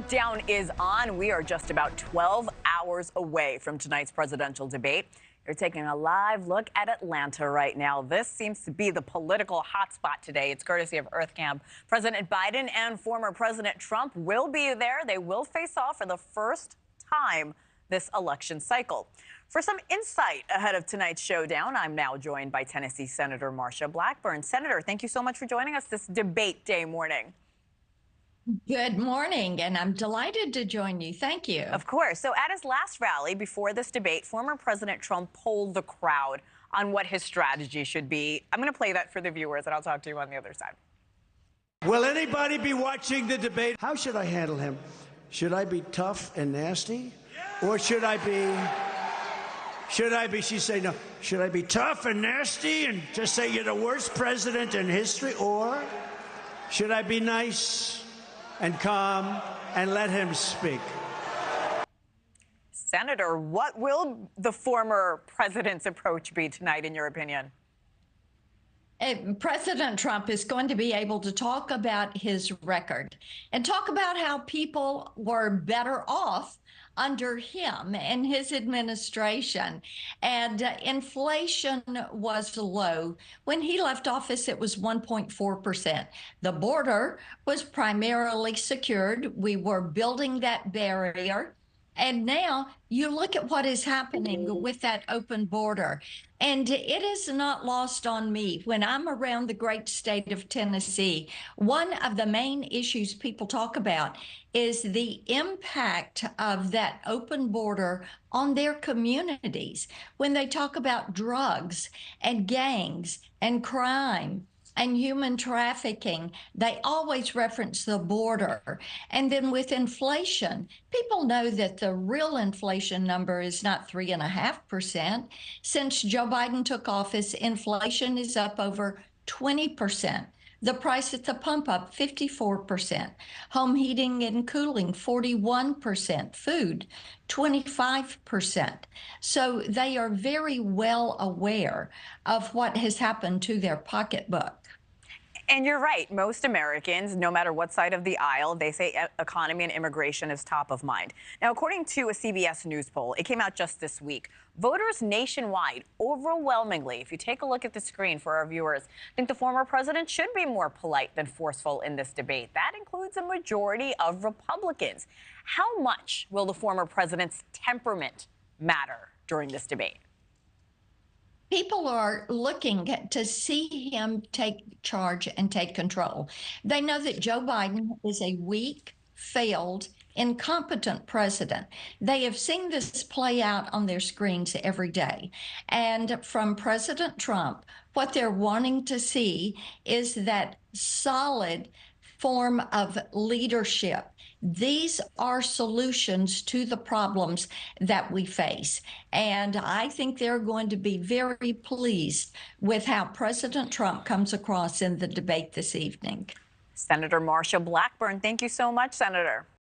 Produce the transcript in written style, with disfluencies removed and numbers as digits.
countdown is on. We are just about 12 hours away from tonight's presidential debate. You're taking a live look at Atlanta right now. This seems to be the political hotspot today. It's courtesy of EarthCam. President Biden and former President Trump will be there. They will face off for the first time this election cycle. For some insight ahead of tonight's showdown, I'm now joined by Tennessee Senator Marsha Blackburn. Senator, thank you so much for joining us this debate day morning. Good morning, and I'm delighted to join you. Thank you. Of course. So at his last rally before this debate, former President Trump polled the crowd on what his strategy should be. I'm going to play that for the viewers, and I'll talk to you on the other side. Will anybody be watching the debate? How should I handle him? Should I be tough and nasty? Or should I be, she'd say, no, should I be tough and nasty and just say you're the worst president in history? Or should I be nice and calm and let him speak? Senator, what will the former president's approach be tonight, in your opinion? President Trump is going to be able to talk about his record and talk about how people were better off under him and his administration. And inflation was low. When he left office, it was 1.4%. The border was primarily secured. We were building that barrier. And now you look at what is happening with that open border. And it is not lost on me. When I'm around the great state of Tennessee, one of the main issues people talk about is the impact of that open border on their communities. When they talk about drugs and gangs and crime and human trafficking, they always reference the border. And then with inflation, people know that the real inflation number is not 3.5%. Since Joe Biden took office, inflation is up over 20%. The price at the pump up 54%. Home heating and cooling 41%. Food 25%. So they are very well aware of what has happened to their pocketbook. And you're right. Most Americans, no matter what side of the aisle, they say economy and immigration is top of mind. Now, according to a CBS News poll, it came out just this week, voters nationwide overwhelmingly, if you take a look at the screen for our viewers, think the former president should be more polite than forceful in this debate. That includes a majority of Republicans. How much will the former president's temperament matter during this debate? People are looking to see him take charge and take control. They know that Joe Biden is a weak, failed, incompetent president. They have seen this play out on their screens every day. And from President Trump, what they're wanting to see is that solid form of leadership. These are solutions to the problems that we face. And I think they're going to be very pleased with how President Trump comes across in the debate this evening. Senator Marsha Blackburn, thank you so much, Senator.